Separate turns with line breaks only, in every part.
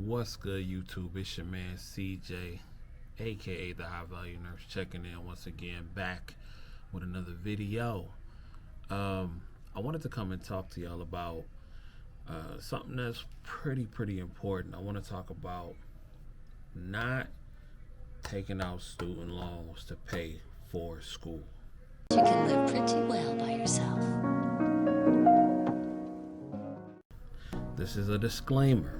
What's good, YouTube? It's your man CJ, aka the High Value Nurse, checking in once again, back with another video. I wanted to come and talk to y'all about something that's pretty important. I want to talk about not taking out student loans to pay for school.
You can live pretty well by yourself.
This is a disclaimer.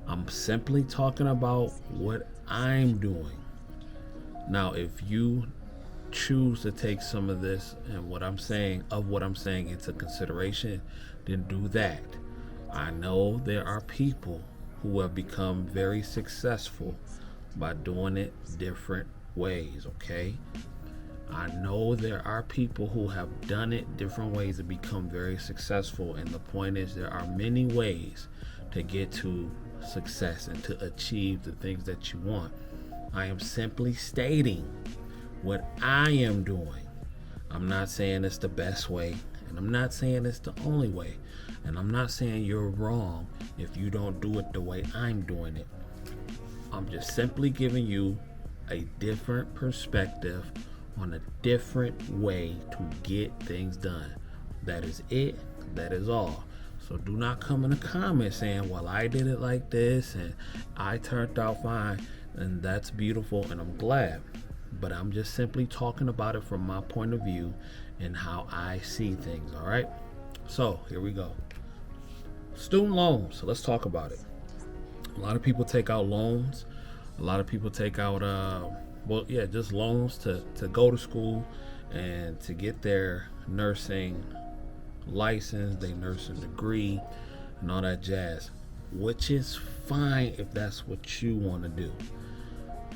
I'm simply talking about what I'm doing. Now, if you choose to take some of this and what I'm saying into consideration, then do that. I know there are people who have become very successful by doing it different ways, okay? I know there are people who have done it different ways and become very successful, and the point is there are many ways to get to success and to achieve the things that you want. I am simply stating what I am doing. I'm not saying it's the best way, and I'm not saying it's the only way, and I'm not saying you're wrong if you don't do it the way I'm doing it. I'm just simply giving you a different perspective on a different way to get things done. That is it. That is all. So do not come in the comments saying, well, I did it like this and I turned out fine, and that's beautiful and I'm glad. But I'm just simply talking about it from my point of view and how I see things, all right? So here we go. Student loans. So let's talk about it. A lot of people take out loans. A lot of people take out, just loans to go to school and to get their nursing license, their nursing degree, and all that jazz, which is fine if that's what you want to do.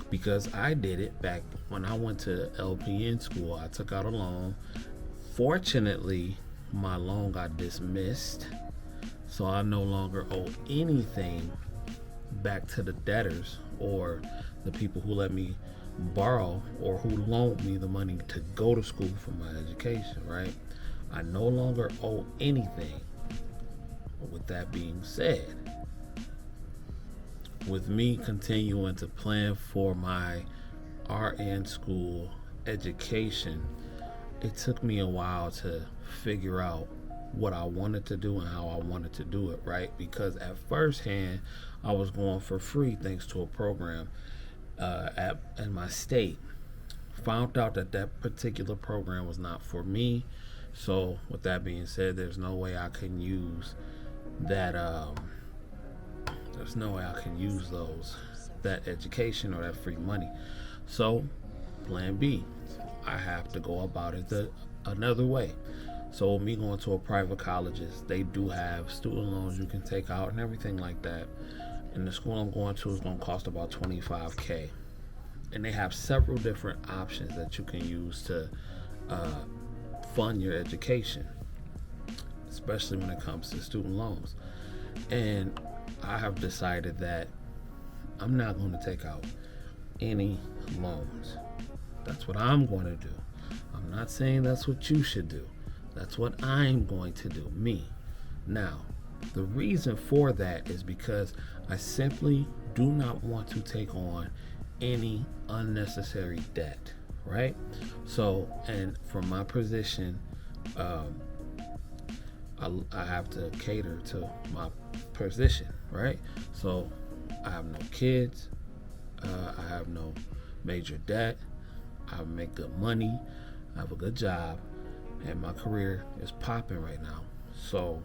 Because I did it back when I went to LPN school. I took out a loan. Fortunately, my loan got dismissed, so I no longer owe anything back to the debtors or the people who let me borrow or who loaned me the money to go to school for my education, right? I no longer owe anything. With that being said, with me continuing to plan for my RN school education, it took me a while to figure out what I wanted to do and how I wanted to do it, right? Because at first hand, I was going for free thanks to a program in my state. Found out that particular program was not for me. So with that being said, there's no way I can use that that education or that free money. So plan B, I have to go about it another way. So me going to a private colleges, they do have student loans you can take out and everything like that. And the school I'm going to is going to cost about $25,000. And they have several different options that you can use to fund your education, especially when it comes to student loans. And I have decided that I'm not going to take out any loans. That's what I'm going to do. I'm not saying that's what you should do. That's what I'm going to do, me. Now, the reason for that is because I simply do not want to take on any unnecessary debt, right? So, and from my position, I have to cater to my position, right? So I have no kids, I have no major debt, I make good money, I have a good job, and my career is popping right now. So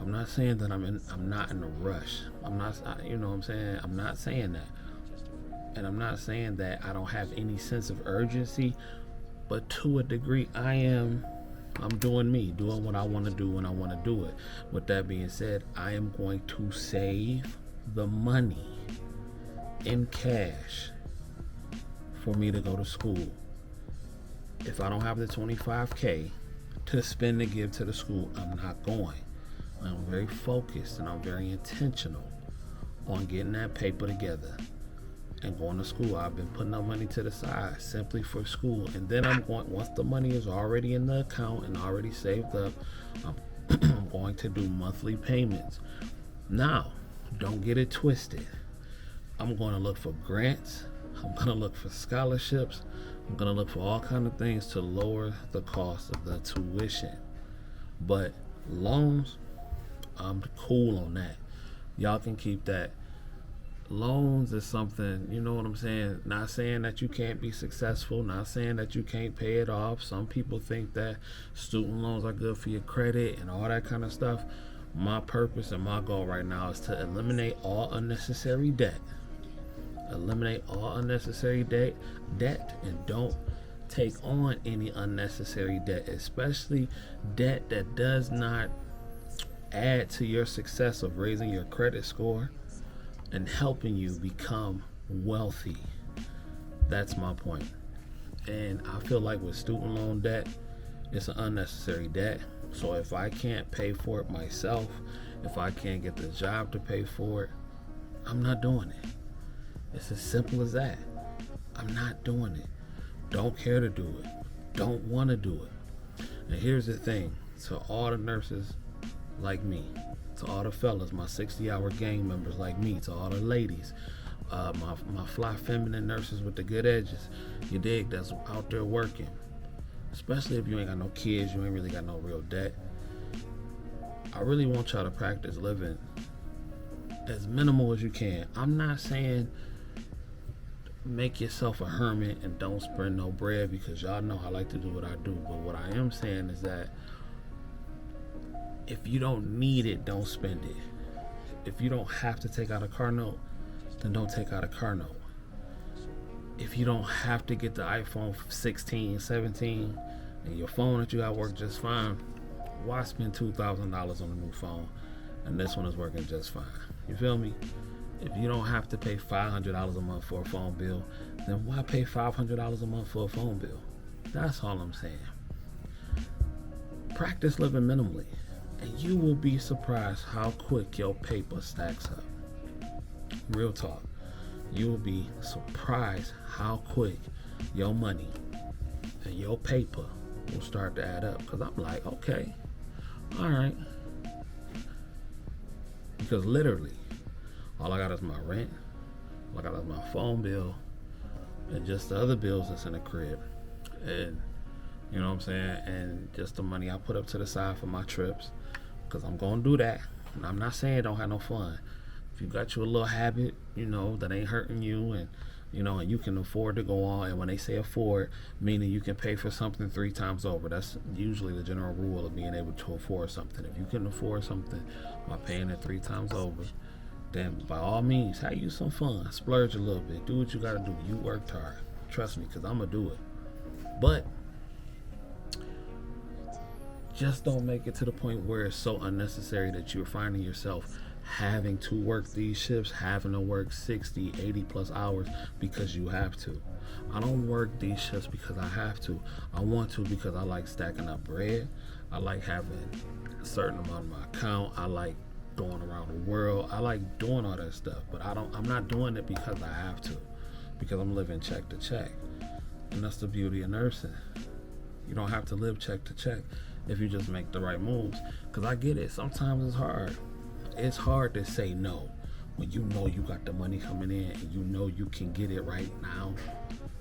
I'm not saying that I'm not in a rush. I'm not, you know what I'm saying? I'm not saying that. And I'm not saying that I don't have any sense of urgency, but to a degree I'm doing me, doing what I want to do when I want to do it. With that being said, I am going to save the money in cash for me to go to school. If I don't have the $25,000 to spend to give to the school, I'm not going. I'm very focused and I'm very intentional on getting that paper together and going to school. I've been putting up money to the side simply for school, and then I'm going, once the money is already in the account and already saved up, I'm going to do monthly payments. Now, Don't get it twisted. I'm going to look for grants. I'm going to look for scholarships. I'm going to look for all kind of things to lower the cost of the tuition. But loans, I'm cool on that. Y'all can keep that. Loans is something, you know what I'm saying? Not saying that you can't be successful, not saying that you can't pay it off. Some people think that student loans are good for your credit and all that kind of stuff. My purpose and my goal right now is to eliminate all unnecessary debt. Eliminate all unnecessary debt, and don't take on any unnecessary debt, especially debt that does not add to your success of raising your credit score and helping you become wealthy. That's my point. And I feel like with student loan debt, it's an unnecessary debt. So if I can't pay for it myself, if I can't get the job to pay for it, I'm not doing it. It's as simple as that. I'm not doing it. Don't care to do it. Don't want to do it. And here's the thing, to all the nurses like me, to all the fellas, my 60-hour gang members like me, to all the ladies, my fly feminine nurses with the good edges, you dig, that's out there working. Especially if you ain't got no kids, you ain't really got no real debt. I really want y'all to practice living as minimal as you can. I'm not saying make yourself a hermit and don't spend no bread, because y'all know I like to do what I do. But what I am saying is that if you don't need it, don't spend it. If you don't have to take out a car note, then don't take out a car note. If you don't have to get the iPhone 16, 17, and your phone that you got work just fine, why spend $2,000 on a new phone and this one is working just fine? You feel me? If you don't have to pay $500 a month for a phone bill, then why pay $500 a month for a phone bill? That's all I'm saying. Practice living minimally, and you will be surprised how quick your paper stacks up. Real talk. You will be surprised how quick your money and your paper will start to add up. Because I'm like, okay, all right. Because literally, all I got is my rent, all I got is my phone bill, and just the other bills that's in the crib. And you know what I'm saying? And just the money I put up to the side for my trips. Because I'm going to do that. And I'm not saying don't have no fun. If you got you a little habit, you know, that ain't hurting you, and you know, and you can afford to go on. And when they say afford, meaning you can pay for something 3 times over. That's usually the general rule of being able to afford something. If you can afford something by paying it 3 times over, then by all means, have you some fun. Splurge a little bit. Do what you got to do. You worked hard. Trust me, because I'm going to do it. But just don't make it to the point where it's so unnecessary that you're finding yourself having to work these shifts, having to work 60, 80 plus hours because you have to. I don't work these shifts because I have to. I want to because I like stacking up bread. I like having a certain amount in my account. I like going around the world. I like doing all that stuff, but I'm not doing it because I have to, because I'm living check to check. And that's the beauty of nursing. You don't have to live check to check if you just make the right moves. Because I get it. Sometimes it's hard. It's hard to say no when you know you got the money coming in and you know you can get it right now.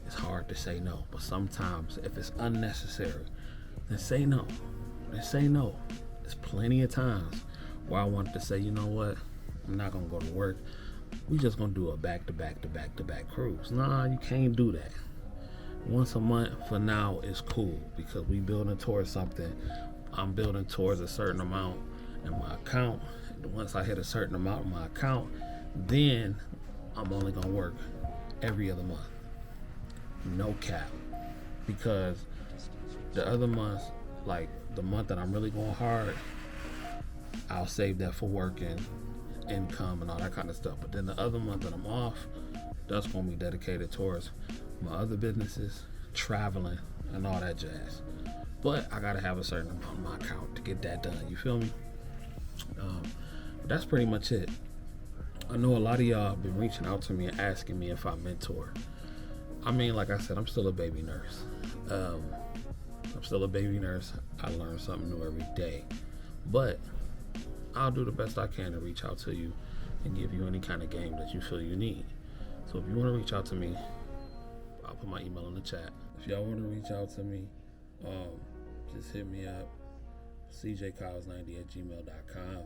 It's hard to say no. But sometimes if it's unnecessary, then say no. Then say no. There's plenty of times where I wanted to say, you know what? I'm not going to go to work. We just going to do a back-to-back cruise. Nah, you can't do that. Once a month for now is cool because we building towards something. I'm building towards a certain amount in my account. Once I hit a certain amount in my account, then I'm only gonna work every other month. No cap. Because the other months, like the month that I'm really going hard, I'll save that for working, income and all that kind of stuff. But then the other month that I'm off, that's gonna be dedicated towards my other businesses, traveling and all that jazz. But I gotta have a certain amount in my account to get that done. You feel me? But that's pretty much it. I know a lot of y'all have been reaching out to me and asking me if I mentor. I mean, like I said, I'm still a baby nurse. I learn something new every day. But I'll do the best I can to reach out to you and give you any kind of game that you feel you need. So if you want to reach out to me, I'll put my email in the chat. If y'all want to reach out to me, just hit me up, cjkyles90@gmail.com.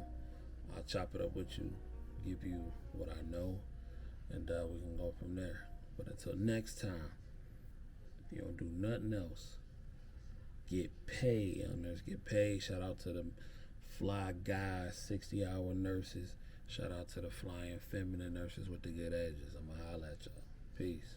I'll chop it up with you, give you what I know, and we can go from there. But until next time, if you don't do nothing else, get paid, owners. Get paid. Shout out to the fly guys, 60-hour nurses. Shout out to the flying feminine nurses with the good edges. I'm going to holla at y'all. Peace.